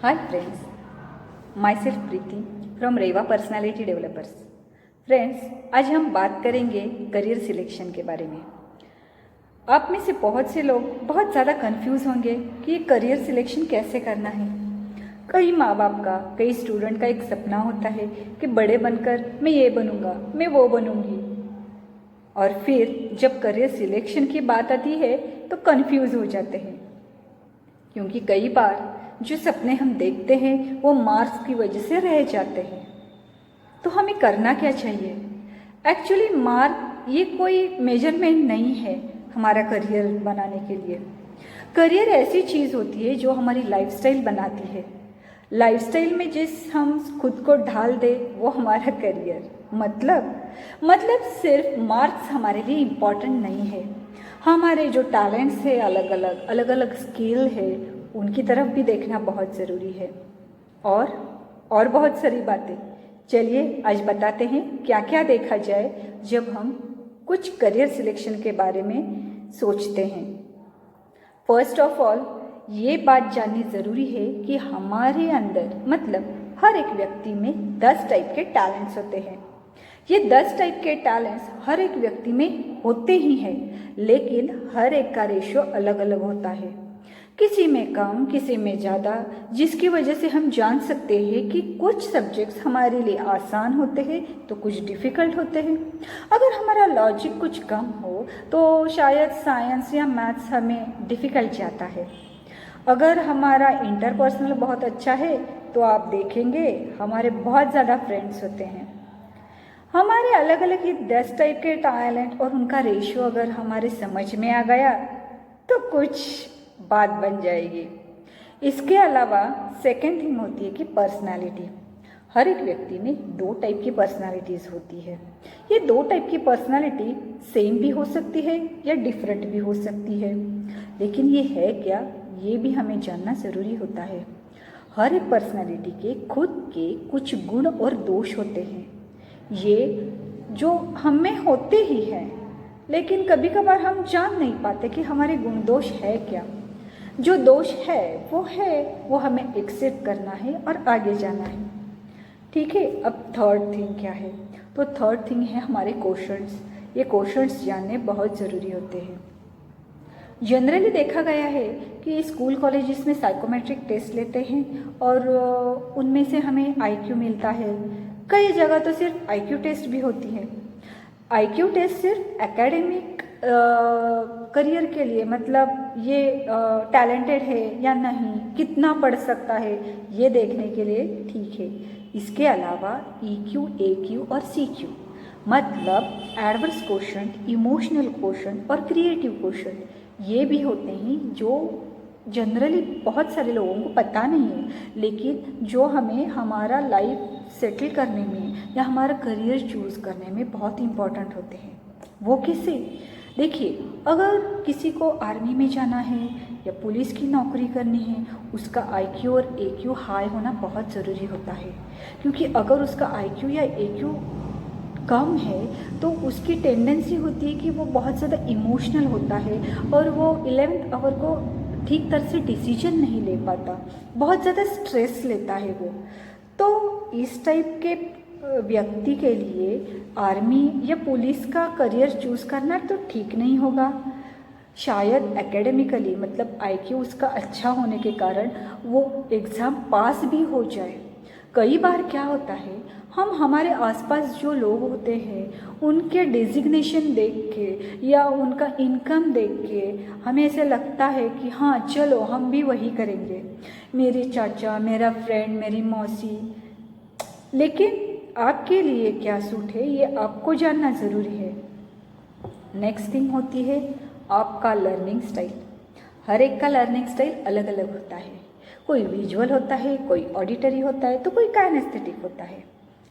Hi friends, myself Preeti from Reva personality developers. Friends, आज हम बात करेंगे करियर सिलेक्शन के बारे में। आप में से बहुत से लोग बहुत ज़्यादा कंफ्यूज होंगे कि ये करियर सिलेक्शन कैसे करना है। कई माँ बाप का, कई स्टूडेंट का एक सपना होता है कि बड़े बनकर मैं ये बनूंगा, मैं वो बनूंगी, और फिर जब करियर सिलेक्शन की बात आती है तो कंफ्यूज हो जाते हैं, क्योंकि कई बार जो सपने हम देखते हैं वो मार्क्स की वजह से रह जाते हैं। तो हमें करना क्या चाहिए? एक्चुअली मार्क ये कोई मेजरमेंट नहीं है हमारा करियर बनाने के लिए। करियर ऐसी चीज़ होती है जो हमारी लाइफस्टाइल बनाती है। लाइफस्टाइल में जिस हम खुद को ढाल दे वो हमारा करियर। मतलब सिर्फ मार्क्स हमारे लिए इम्पॉर्टेंट नहीं है। हमारे जो टैलेंट्स है, अलग अलग स्किल है, उनकी तरफ भी देखना बहुत ज़रूरी है। और बहुत सारी बातें। चलिए आज बताते हैं क्या क्या देखा जाए जब हम कुछ करियर सिलेक्शन के बारे में सोचते हैं। फर्स्ट ऑफ ऑल ये बात जाननी ज़रूरी है कि हमारे अंदर हर एक व्यक्ति में 10 टाइप के टैलेंट्स होते हैं। ये 10 टाइप के टैलेंट्स हर एक व्यक्ति में होते ही हैं, लेकिन हर एक का रेशियो अलग अलग होता है। किसी में कम, किसी में ज़्यादा, जिसकी वजह से हम जान सकते हैं कि कुछ सब्जेक्ट्स हमारे लिए आसान होते हैं तो कुछ डिफ़िकल्ट होते हैं। अगर हमारा लॉजिक कुछ कम हो तो शायद साइंस या मैथ्स हमें डिफ़िकल्ट जाता है। अगर हमारा इंटरपर्सनल बहुत अच्छा है तो आप देखेंगे हमारे बहुत ज़्यादा फ्रेंड्स होते हैं। हमारे अलग अलग ये 10 टाइप के टैलेंट और उनका रेशियो अगर हमारे समझ में आ गया तो कुछ बात बन जाएगी। इसके अलावा सेकेंड थिंग होती है कि पर्सनालिटी। हर एक व्यक्ति में 2 टाइप की पर्सनालिटीज़ होती है। ये 2 टाइप की पर्सनालिटी सेम भी हो सकती है या डिफरेंट भी हो सकती है, लेकिन ये है क्या, ये भी हमें जानना ज़रूरी होता है। हर एक पर्सनालिटी के खुद के कुछ गुण और दोष होते हैं, ये जो हम में होते ही हैं, लेकिन कभी कभार हम जान नहीं पाते कि हमारे गुण दोष है क्या। जो दोष है वो हमें एक्सेप्ट करना है और आगे जाना है। ठीक है, अब थर्ड थिंग क्या है? तो थर्ड थिंग है हमारे क्वेश्चंस। ये क्वेश्चंस जानने बहुत ज़रूरी होते हैं। जनरली देखा गया है कि स्कूल कॉलेजेस में साइकोमेट्रिक टेस्ट लेते हैं और उनमें से हमें आईक्यू मिलता है। कई जगह तो सिर्फ आईक्यू टेस्ट भी होती है। आईक्यू टेस्ट सिर्फ एकेडमिक करियर के लिए, ये टैलेंटेड है या नहीं, कितना पढ़ सकता है, ये देखने के लिए ठीक है। इसके अलावा EQ, AQ और CQ adverse question, emotional question और क्रिएटिव क्वेश्चन, ये भी होते हैं जो जनरली बहुत सारे लोगों को पता नहीं है, लेकिन जो हमें हमारा लाइफ सेटल करने में या हमारा करियर चूज़ करने में बहुत इम्पॉर्टेंट होते हैं। वो किससे? देखिए, अगर किसी को आर्मी में जाना है या पुलिस की नौकरी करनी है, उसका IQ और AQ हाई होना बहुत ज़रूरी होता है, क्योंकि अगर उसका IQ या AQ कम है तो उसकी टेंडेंसी होती है कि वो बहुत ज़्यादा इमोशनल होता है और वो 11th आवर को ठीक तरह से डिसीजन नहीं ले पाता, बहुत ज़्यादा स्ट्रेस लेता है वो। तो इस टाइप के व्यक्ति के लिए आर्मी या पुलिस का करियर चूज़ करना तो ठीक नहीं होगा। शायद एकेडमिकली IQ उसका अच्छा होने के कारण वो एग्ज़ाम पास भी हो जाए। कई बार क्या होता है, हम हमारे आसपास जो लोग होते हैं उनके डेजिग्नेशन देख के या उनका इनकम देख के हमें ऐसे लगता है कि हाँ चलो हम भी वही करेंगे, मेरे चाचा, मेरा फ्रेंड, मेरी मौसी। लेकिन आपके लिए क्या सूट है ये आपको जानना ज़रूरी है। नेक्स्ट थिंग होती है आपका लर्निंग स्टाइल। हर एक का लर्निंग स्टाइल अलग अलग होता है। कोई विजुअल होता है, कोई ऑडिटरी होता है, तो कोई काइनेस्थेटिक होता है।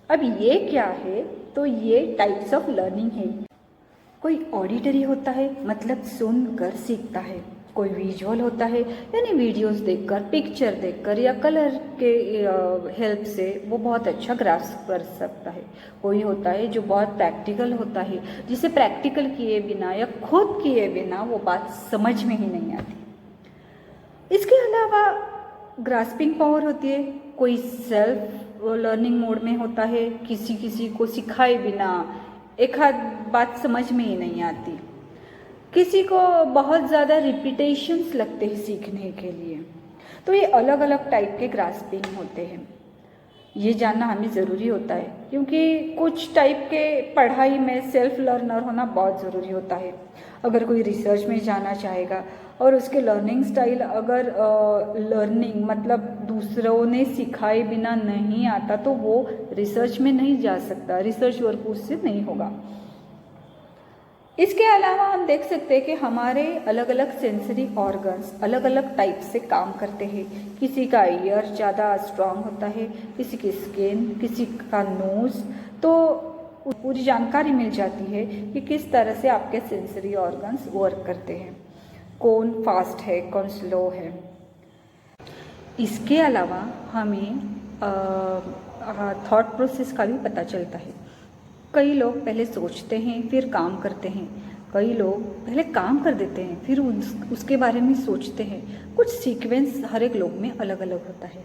अब ये क्या है? तो ये टाइप्स ऑफ लर्निंग है। कोई ऑडिटरी होता है, सुनकर सीखता है। कोई विजुअल होता है, यानी वीडियोस देखकर, पिक्चर देखकर या कलर के हेल्प से वो बहुत अच्छा ग्रास्प कर सकता है। कोई होता है जो बहुत प्रैक्टिकल होता है, जिसे प्रैक्टिकल किए बिना या खुद किए बिना वो बात समझ में ही नहीं आती। इसके अलावा ग्रास्पिंग पावर होती है, कोई सेल्फ लर्निंग मोड में होता है, किसी किसी को सिखाए बिना एक आध बात समझ में ही नहीं आती, किसी को बहुत ज़्यादा रिपीटेशंस लगते हैं सीखने के लिए। तो ये अलग अलग टाइप के ग्रास्पिंग होते हैं, ये जानना हमें ज़रूरी होता है, क्योंकि कुछ टाइप के पढ़ाई में सेल्फ लर्नर होना बहुत ज़रूरी होता है। अगर कोई रिसर्च में जाना चाहेगा और उसके लर्निंग स्टाइल अगर लर्निंग मतलब दूसरों ने सिखाए बिना नहीं आता, तो वो रिसर्च में नहीं जा सकता, रिसर्च वर्क उससे नहीं होगा। इसके अलावा हम देख सकते हैं कि हमारे अलग अलग सेंसरी ऑर्गन्स अलग अलग टाइप से काम करते हैं। किसी का ईयर ज़्यादा स्ट्रांग होता है, किसी की स्किन, किसी का नोज़। तो पूरी जानकारी मिल जाती है कि किस तरह से आपके सेंसरी ऑर्गन्स वर्क करते हैं, कौन फास्ट है, कौन स्लो है। इसके अलावा हमें थॉट प्रोसेस का भी पता चलता है। कई लोग पहले सोचते हैं फिर काम करते हैं, कई लोग पहले काम कर देते हैं फिर उसके बारे में सोचते हैं। कुछ सीक्वेंस हर एक लोग में अलग अलग होता है।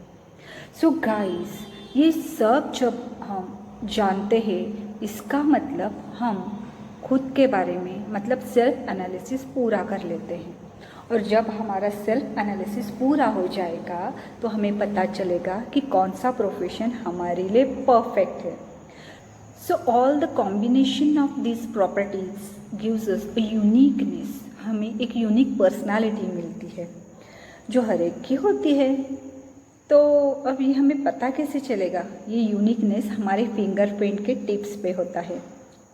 सो गाइस, ये सब जब हम जानते हैं, इसका मतलब हम खुद के बारे में मतलब सेल्फ एनालिसिस पूरा कर लेते हैं। और जब हमारा सेल्फ एनालिसिस पूरा हो जाएगा तो हमें पता चलेगा कि कौन सा प्रोफेशन हमारे लिए परफेक्ट है। So all the combination of these properties gives us a uniqueness, हमें एक यूनिक पर्सनालिटी मिलती है जो हर एक की होती है। तो अब ये हमें पता कैसे चलेगा? ये यूनिकनेस हमारे फिंगरप्रिंट के टिप्स पे होता है।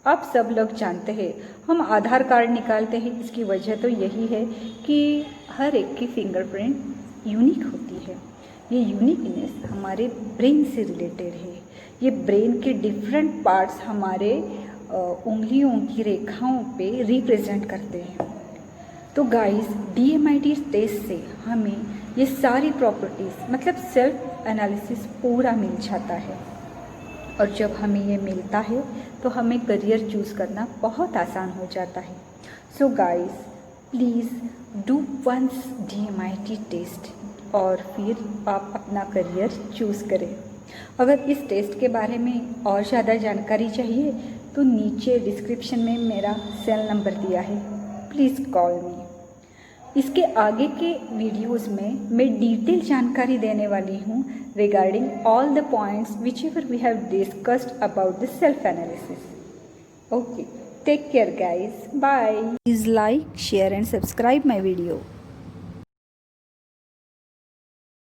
आप सब लोग जानते हैं, हम आधार कार्ड निकालते हैं, इसकी वजह तो यही है कि हर एक की फिंगरप्रिंट यूनिक होती है। ये यूनिकनेस हमारे ब्रेन से रिलेटेड है। ये ब्रेन के डिफरेंट पार्ट्स हमारे उंगलियों की रेखाओं पे रिप्रेजेंट करते हैं। तो गाइस, DMIT टेस्ट से हमें ये सारी प्रॉपर्टीज़ मतलब सेल्फ एनालिसिस पूरा मिल जाता है। और जब हमें ये मिलता है तो हमें करियर चूज़ करना बहुत आसान हो जाता है। So guys, please do once DMIT test और फिर आप अपना करियर चूज़ करें। अगर इस टेस्ट के बारे में और ज़्यादा जानकारी चाहिए तो नीचे डिस्क्रिप्शन में मेरा सेल नंबर दिया है, प्लीज़ कॉल मी। इसके आगे के वीडियोस में मैं डिटेल जानकारी देने वाली हूँ regarding all the points which ever we have discussed about the self analysis. Okay, take care guys, bye. Please like, share and subscribe my video.